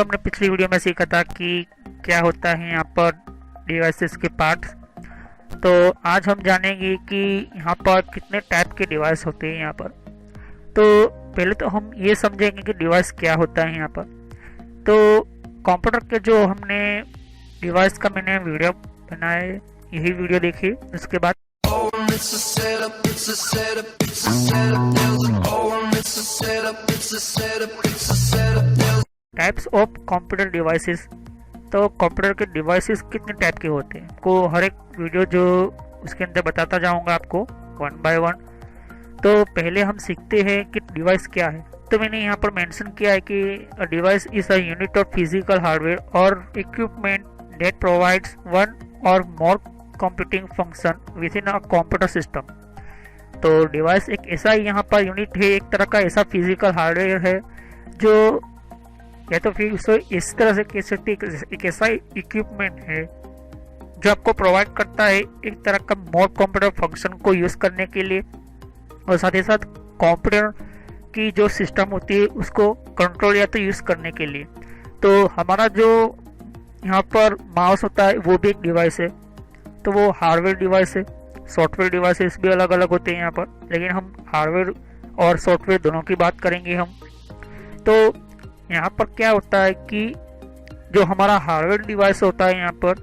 दोस्तों, हमने पिछली वीडियो में सीखा था कि क्या होता है यहाँ पर डिवाइसेस के पार्ट्स। तो आज हम जानेंगे कि यहाँ पर कितने टाइप के डिवाइस होते हैं यहाँ पर। तो पहले तो हम ये समझेंगे कि डिवाइस क्या होता है यहाँ पर। तो कंप्यूटर के जो हमने डिवाइस का मैंने वीडियो बनाया है, यही वीडियो देखिए। उसके बाद टाइप्स ऑफ कंप्यूटर डिवाइसेस। तो कंप्यूटर के डिवाइसेस कितने टाइप के होते हैं को हर एक वीडियो जो उसके अंदर बताता जाऊंगा आपको वन बाय वन। तो पहले हम सीखते हैं कि डिवाइस क्या है। तो मैंने यहाँ पर मेंशन किया है कि a device is a unit of physical hardware or equipment that provides one or more computing function within a computer system. तो डिवाइस एक ऐसा यहाँ पर यूनिट है, एक तरह का ऐसा फिजिकल हार्डवेयर है जो या तो फिर उसको इस तरह से कह सकते एक ऐसा इक्विपमेंट है जो आपको प्रोवाइड करता है एक तरह का मोर कंप्यूटर फंक्शन को यूज़ करने के लिए, और साथ ही साथ कंप्यूटर की जो सिस्टम होती है उसको कंट्रोल या तो यूज़ करने के लिए। तो हमारा जो यहाँ पर माउस होता है वो भी एक डिवाइस है। तो वो हार्डवेयर डिवाइस है। सॉफ्टवेयर डिवाइसेस भी अलग अलग होते हैं यहाँ पर, लेकिन हम हार्डवेयर और सॉफ्टवेयर दोनों की बात करेंगे हम। तो यहाँ पर क्या होता है कि जो हमारा हार्डवेयर डिवाइस होता है यहाँ पर,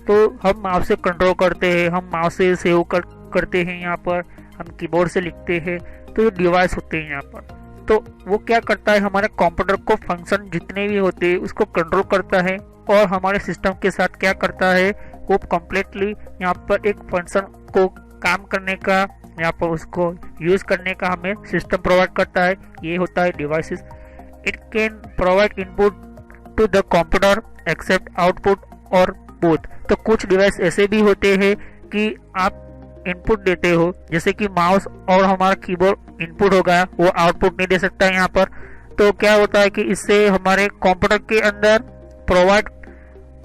तो हम माउस से कंट्रोल करते हैं, हम माउस से सेव करते हैं यहाँ पर, हम कीबोर्ड से लिखते हैं। तो ये डिवाइस होते हैं यहाँ पर। तो वो क्या करता है, हमारे कंप्यूटर को फंक्शन जितने भी होते हैं उसको कंट्रोल करता है, और हमारे सिस्टम के साथ क्या करता है वो कम्प्लीटली यहाँ पर एक फंक्शन को काम करने का, यहाँ पर उसको यूज़ करने का हमें सिस्टम प्रोवाइड करता है। ये होता है devices. It can provide input to the computer except output or both. तो कुछ डिवाइस ऐसे भी होते हैं कि आप इनपुट देते हो, जैसे कि माउस और हमारा कीबोर्ड इनपुट होगा, वो आउटपुट नहीं दे सकता है यहाँ पर। तो क्या होता है कि इससे हमारे कंप्यूटर के अंदर प्रोवाइड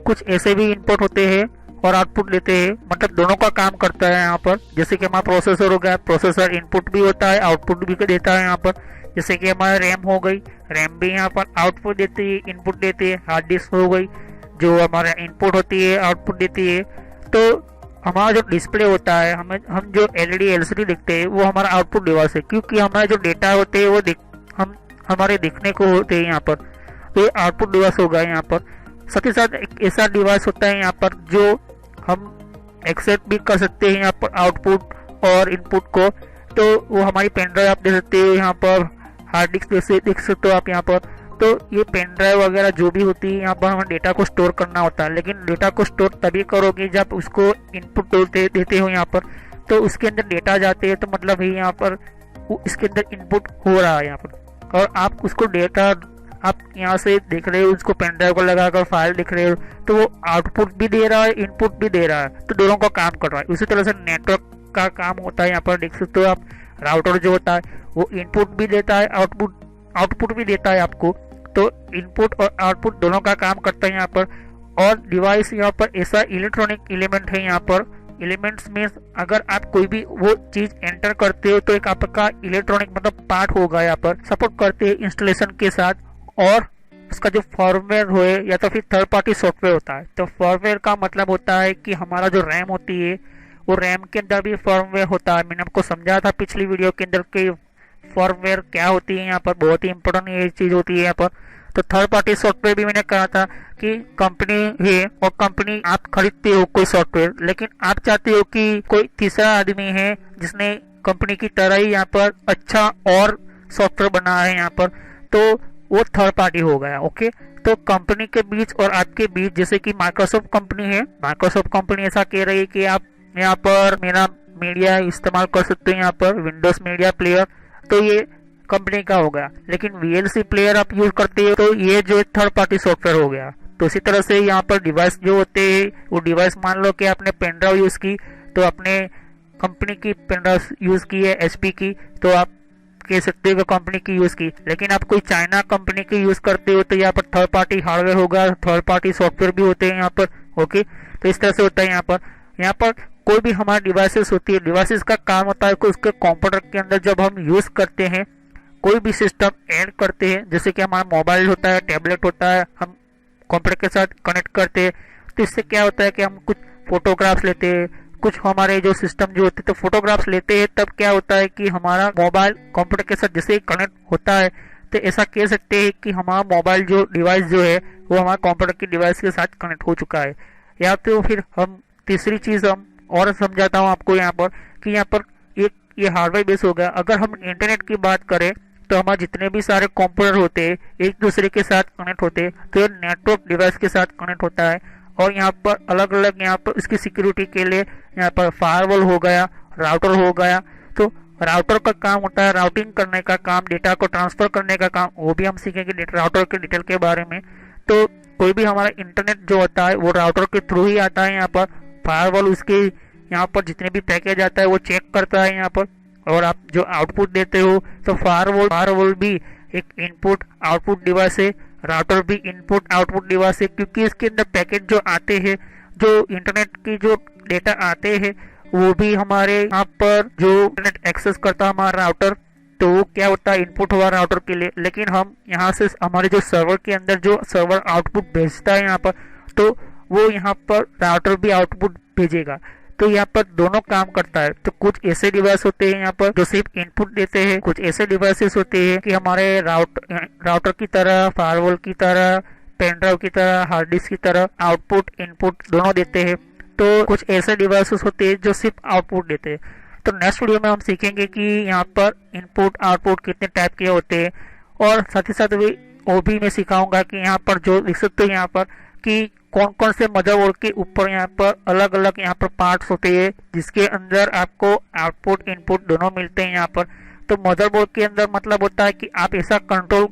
कुछ ऐसे भी इनपुट होते हैं और आउटपुट देते हैं, मतलब दोनों का काम करता है यहाँ पर। जैसे कि हमारा प्रोसेसर हो गया, प्रोसेसर इनपुट भी होता है आउटपुट भी देता है यहाँ पर। जैसे कि हमारा रैम हो गई, रैम भी यहाँ पर आउटपुट देती है इनपुट देती है। हार्ड डिस्क हो गई जो हमारा इनपुट होती है आउटपुट देती है। तो हमारा जो डिस्प्ले होता है, हम जो एलईडी एलसीडी देखते हैं वो हमारा आउटपुट डिवाइस है, क्योंकि हमारे जो डेटा होते हैं वो हमारे दिखने को होते हैं यहाँ पर। तो ये आउटपुट डिवाइस होगा यहाँ पर। साथ ही साथ एक ऐसा डिवाइस होता है यहाँ पर जो हम एक्सेप्ट भी कर सकते हैं यहाँ पर आउटपुट और इनपुट को। तो वो हमारी पेन ड्राइव आप दे सकते हो यहाँ पर, हार्ड डिस्क जैसे देख सकते हो आप यहाँ पर। तो ये पेन ड्राइव वगैरह जो भी होती है यहाँ पर हमें डेटा को स्टोर करना होता है, लेकिन डेटा को स्टोर तभी करोगे जब उसको इनपुट देते हो यहाँ पर। तो उसके अंदर डेटा जाते हैं, तो मतलब ही यहाँ पर इसके अंदर इनपुट हो रहा है यहाँ पर, और आप उसको डेटा आप यहाँ से देख रहे हो, उसको पेन ड्राइव को लगाकर फाइल देख रहे हो, तो वो आउटपुट भी दे रहा है इनपुट भी दे रहा है, तो दोनों का काम कर रहा है। उसी तरह से नेटवर्क का काम होता है यहाँ पर, देख सकते हो आप। राउटर जो होता है वो इनपुट भी देता है आउटपुट भी देता है आपको। तो इनपुट और आउटपुट दोनों का काम करता है यहाँ पर। और डिवाइस यहाँ पर ऐसा इलेक्ट्रॉनिक एलिमेंट है यहाँ पर। एलिमेंट्स में अगर आप कोई भी वो चीज एंटर करते हो तो एक आपका इलेक्ट्रॉनिक मतलब पार्ट होगा यहाँ पर, सपोर्ट करते हैं इंस्टॉलेशन के साथ। और उसका जो फॉर्मवेयर हो या तो फिर थर्ड पार्टी सॉफ्टवेयर होता है। तो फॉर्मवेयर का मतलब होता है कि हमारा जो रैम होती है वो रैम के अंदर भी फॉर्मवेयर होता है। मैंने आपको समझाया था पिछली वीडियो के अंदर कि फॉर्मवेयर क्या होती है यहाँ पर, बहुत ही इंपॉर्टेंट ये चीज होती है यहाँ पर। तो थर्ड पार्टी सॉफ्टवेयर भी मैंने कहा था कि कंपनी है और कंपनी आप खरीदते हो कोई सॉफ्टवेयर, लेकिन आप चाहते हो कि कोई तीसरा आदमी है जिसने कंपनी की तरह ही यहाँ पर अच्छा और सॉफ्टवेयर बनाया है यहाँ पर, तो वो थर्ड पार्टी हो गया। ओके, तो कंपनी के बीच और आपके बीच, जैसे कि माइक्रोसॉफ्ट कंपनी है, माइक्रोसॉफ्ट कंपनी ऐसा कह रही है कि आप यहाँ पर मेरा मीडिया इस्तेमाल कर सकते हैं यहाँ पर, विंडोज मीडिया प्लेयर, तो ये कंपनी का हो गया। लेकिन वीएलसी प्लेयर आप यूज करते हो तो ये जो थर्ड पार्टी सॉफ्टवेयर हो गया। तो इसी तरह से यहाँ पर डिवाइस जो होते हैं, वो डिवाइस मान लो कि आपने पेन ड्राइव यूज की, तो अपने कंपनी की पेन ड्राइव यूज की है एचपी की, तो आप कह सकते हो कंपनी की यूज की। लेकिन आप कोई चाइना कंपनी की यूज करते हो तो यहाँ पर थर्ड पार्टी हार्डवेयर होगा, थर्ड पार्टी सॉफ्टवेयर भी होते हैं यहाँ पर। ओके, तो इस तरह से होता है यहाँ पर कोई भी हमारी डिवाइसेस होती है, डिवाइसेस का काम होता है कि उसके कंप्यूटर के अंदर जब हम यूज करते हैं कोई भी सिस्टम ऐड करते हैं, जैसे कि हमारा मोबाइल होता है, टैबलेट होता है, हम कंप्यूटर के साथ कनेक्ट करते हैं तो इससे क्या होता है कि हम कुछ फोटोग्राफ्स लेते हैं, कुछ हमारे जो सिस्टम जो होते हैं तो फोटोग्राफ्स लेते हैं, तब क्या होता है कि हमारा मोबाइल कंप्यूटर के साथ जैसे ही कनेक्ट होता है तो ऐसा कह सकते हैं कि हमारा मोबाइल जो डिवाइस जो है वो हमारा कंप्यूटर की डिवाइस के साथ कनेक्ट हो चुका है। या तो फिर हम तीसरी चीज़ हम और समझाता हूँ आपको यहाँ पर कि यहाँ पर एक ये हार्डवेयर बेस हो गया। अगर हम इंटरनेट की बात करें तो हमारे जितने भी सारे कंप्यूटर होते हैं एक दूसरे के साथ कनेक्ट होते हैं तो ये नेटवर्क डिवाइस के साथ कनेक्ट होता है। और यहाँ पर अलग अलग यहाँ पर इसकी सिक्योरिटी के लिए यहाँ पर फायरवॉल हो गया, राउटर हो गया। तो राउटर का काम होता है राउटिंग करने का काम, डेटा को ट्रांसफर करने का काम, वो भी हम सीखेंगे राउटर के डिटेल के बारे में। तो कोई भी हमारा इंटरनेट जो होता है वो राउटर के थ्रू ही आता है। यहाँ पर फायरवॉल उसके यहाँ पर जितने भी पैकेज आता है वो चेक करता है यहाँ पर, और आप जो आउटपुट देते हो तो फायरवॉल भी एक इनपुट आउटपुट डिवाइस है, राउटर भी इनपुट आउटपुट डिवाइस है, क्योंकि इसके अंदर पैकेज जो आते हैं, जो इंटरनेट की जो डेटा आते हैं वो भी हमारे यहाँ पर जो इंटरनेट एक्सेस करता है हमारा राउटर, तो वो क्या होता है इनपुट हुआ राउटर के लिए। लेकिन हम यहाँ से हमारे जो सर्वर के अंदर जो सर्वर आउटपुट भेजता है यहाँ पर, तो वो यहाँ पर राउटर भी आउटपुट भेजेगा। तो यहाँ पर दोनों काम करता है। तो कुछ ऐसे डिवाइस होते हैं यहाँ पर जो सिर्फ इनपुट देते हैं, कुछ ऐसे डिवाइसेस होते हैं कि हमारे राउटर की तरह, फायरवॉल की तरह, पेन ड्राइव की तरह, हार्ड डिस्क की तरह आउटपुट इनपुट दोनों देते हैं। तो कुछ ऐसे डिवाइसेस होते हैं जो सिर्फ आउटपुट देते हैं। तो नेक्स्ट वीडियो में हम सीखेंगे कि यहाँ पर इनपुट आउटपुट कितने टाइप के होते हैं, और साथ ही साथ वो भी मैं सिखाऊंगा कि यहाँ पर जो देख सकते हो यहाँ पर कि कौन कौन से मदरबोर्ड के ऊपर यहाँ पर अलग अलग यहाँ पर पार्ट्स होते हैं जिसके अंदर आपको आउटपुट इनपुट दोनों मिलते हैं यहाँ पर। तो मदरबोर्ड के अंदर मतलब होता है कि आप ऐसा कंट्रोल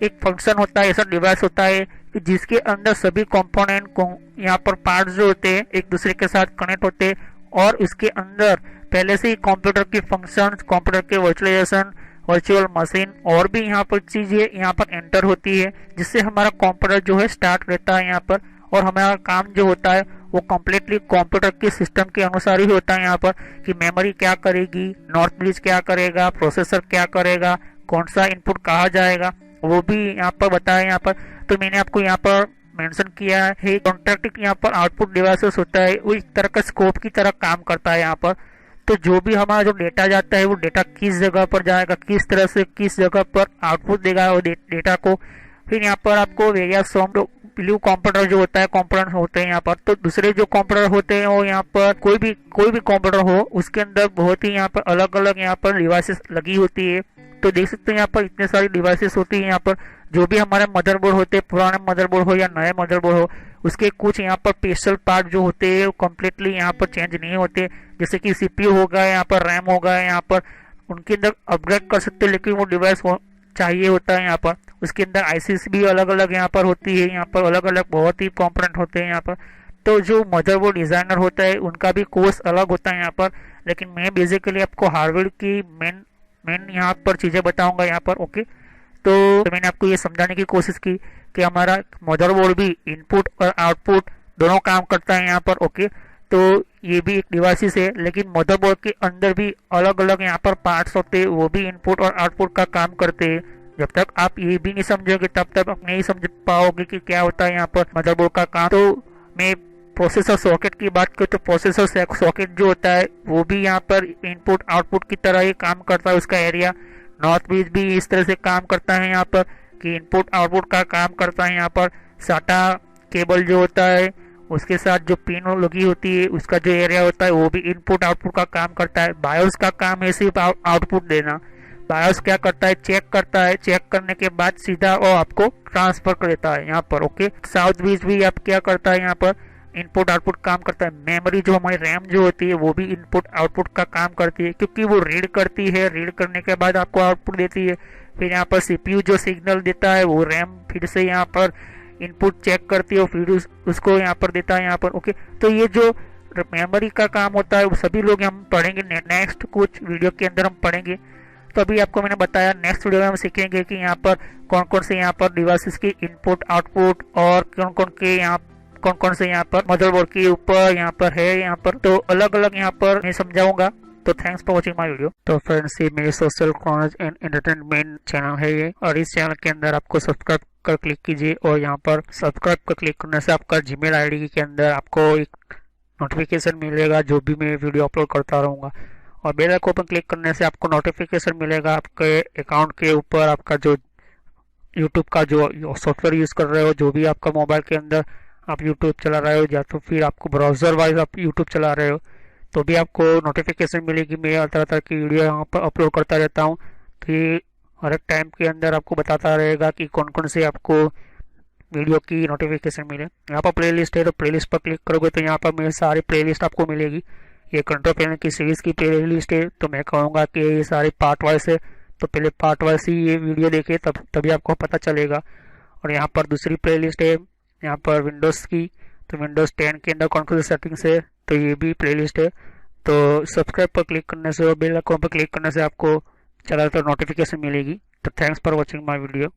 एक फंक्शन होता है, ऐसा डिवाइस होता है कि जिसके अंदर सभी कंपोनेंट को यहाँ पर पार्ट्स जो होते हैं एक दूसरे के साथ कनेक्ट होते हैं, और उसके अंदर पहले से ही कंप्यूटर की फंक्शंस, कंप्यूटर के वर्चुअलाइजेशन, वर्चुअल मशीन और भी यहाँ पर चीजें यहाँ पर एंटर होती है, जिससे हमारा कंप्यूटर जो है स्टार्ट रहता है यहाँ पर। और हमारा काम जो होता है वो कम्प्लीटली कंप्यूटर के सिस्टम के अनुसार ही होता है यहाँ पर, कि मेमोरी क्या करेगी, नॉर्थ ब्रिज क्या करेगा, प्रोसेसर क्या करेगा, कौन सा इनपुट कहाँ जाएगा, वो भी यहाँ पर बताया यहाँ पर। तो मैंने आपको यहाँ पर मेंशन किया है कॉन्ट्रैक्ट यहाँ पर आउटपुट डिवाइसेस होता है वो इस तरह का स्कोप की तरह काम करता है यहाँ पर। तो जो भी हमारा जो डेटा जाता है वो डेटा किस जगह पर जाएगा, किस तरह से किस जगह पर आउटपुट देगा वो डेटा को। फिर यहाँ पर आपको वेरियस ब्लू कंप्यूटर जो होता है कंपोनेंट होते हैं यहाँ पर। तो दूसरे जो कंप्यूटर होते हैं वो यहाँ पर कोई भी कंप्यूटर हो उसके अंदर बहुत ही यहाँ पर अलग अलग यहाँ पर डिवाइसेस लगी होती है। तो देख सकते हैं यहाँ पर इतने सारी डिवाइसेस होती है यहाँ पर। जो भी हमारे मदरबोर्ड होते हैं, पुराने मदरबोर्ड हो या नए मदरबोर्ड हो, उसके कुछ यहाँ पर स्पेशल पार्ट जो होते हैं वो कम्प्लीटली यहाँ पर चेंज नहीं होते। जैसे कि सीपीयू हो गया, यहाँ पर रैम हो गया, यहाँ पर उनके अंदर अपग्रेड कर सकते हैं, लेकिन वो डिवाइस चाहिए होता है यहाँ पर। उसके अंदर आईसीस भी अलग अलग यहाँ पर होती है, यहाँ पर अलग अलग बहुत ही कंपोनेंट होते हैं यहाँ पर। तो जो मदरबोर्ड डिजाइनर होता है उनका भी कोर्स अलग होता है यहाँ पर, लेकिन मैं बेसिकली आपको हार्डवेयर की मेन यहाँ पर चीज़ें बताऊंगा यहाँ पर। ओके, तो मैंने आपको ये समझाने की कोशिश की कि हमारा मदरबोर्ड भी इनपुट और आउटपुट दोनों काम करता है यहाँ पर। ओके, तो ये भी एक डिवाइसेस है, लेकिन मदरबोर्ड के अंदर भी अलग अलग यहाँ पर पार्ट्स होते हैं, वो भी इनपुट और आउटपुट का काम करते हैं। जब तक आप ये भी नहीं समझोगे तब तक आप नहीं समझ पाओगे कि क्या होता है यहाँ पर मदरबोर्ड का काम। तो मैं प्रोसेसर सॉकेट की बात करूँ तो प्रोसेसर सॉकेट जो होता है वो भी यहाँ पर इनपुट आउटपुट की तरह ही काम करता है। उसका एरिया नॉर्थ ब्रिज भी इस तरह से काम करता है यहाँ पर कि इनपुट आउटपुट का काम करता है यहाँ पर। साटा केबल जो होता है उसके साथ जो पिन लगी होती है उसका जो एरिया होता है वो भी इनपुट आउटपुट का काम करता है। बायोस का काम है सिर्फ आउटपुट देना। बायोस क्या करता है, चेक करता है, चेक करने के बाद सीधा वो आपको ट्रांसफर कर देता है यहाँ पर। ओके, साउथ ब्रिज भी आप क्या करता है यहाँ पर इनपुट आउटपुट काम करता है। मेमोरी जो हमारी रैम जो होती है वो भी इनपुट आउटपुट का काम करती है, क्योंकि वो रीड करती है, रीड करने के बाद आपको आउटपुट देती है। फिर यहाँ पर सीपीयू जो सिग्नल देता है वो रैम फिर से यहाँ पर इनपुट चेक करती है और फिर उसको यहाँ पर देता है यहाँ पर। ओके, तो ये जो मेमोरी का काम होता है वो सभी लोग हम पढ़ेंगे नेक्स्ट कुछ वीडियो के अंदर हम पढ़ेंगे। तो अभी आपको मैंने बताया, नेक्स्ट वीडियो में हम सीखेंगे कि यहाँ पर कौन कौन से यहाँ पर डिवाइसेस की इनपुट आउटपुट और कौन कौन से यहाँ पर मदरबोर्ड के ऊपर यहाँ पर है यहाँ पर। तो अलग अलग यहाँ पर मैं समझाऊंगा तो thanks for watching my video. तो फ्रेंड्स, ये मेरे social knowledge and entertainment channel है ये, और इस चैनल के अंदर आपको सब्सक्राइब कर क्लिक कीजिए, और यहाँ पर सब्सक्राइब कर क्लिक करने से आपका जीमेल आईडी के अंदर आपको एक नोटिफिकेशन मिलेगा जो भी मैं वीडियो अपलोड करता रहूँगा। और बेल आइकन पर क्लिक करने से आपको नोटिफिकेशन मिलेगा आपके अकाउंट के ऊपर। आपका जो यूट्यूब का जो सॉफ्टवेयर यूज़ कर रहे हो, जो भी आपका मोबाइल के अंदर आप यूट्यूब चला रहे हो, या तो फिर आपको ब्राउज़र वाइज आप यूट्यूब चला रहे हो, तो भी आपको नोटिफिकेशन मिलेगी। मैं तरह तरह की वीडियो यहाँ पर अपलोड करता रहता हूँ, तो ये हर एक टाइम के अंदर आपको बताता रहेगा कि कौन कौन से आपको वीडियो की नोटिफिकेशन मिले। यहाँ पर प्लेलिस्ट है, तो प्लेलिस्ट पर क्लिक करोगे तो यहाँ पर मेरी सारी प्लेलिस्ट आपको मिलेगी। ये कंट्रोल पैनल की सीरीज़ की प्लेलिस्ट है, तो मैं कहूँगा कि ये सारे पार्ट वाइज है, तो पहले पार्ट वाइज ही ये वीडियो देखे तभी आपको पता चलेगा। और यहाँ पर दूसरी प्लेलिस्ट है यहाँ पर विंडोज़ की, तो विंडोज़ 10 के अंदर कौन कौन सी सेटिंग्स है, तो ये भी प्लेलिस्ट है। तो सब्सक्राइब पर क्लिक करने से और बेल आइकन पर क्लिक करने से आपको ज़्यादातर नोटिफिकेशन मिलेगी। तो thanks for watching my video.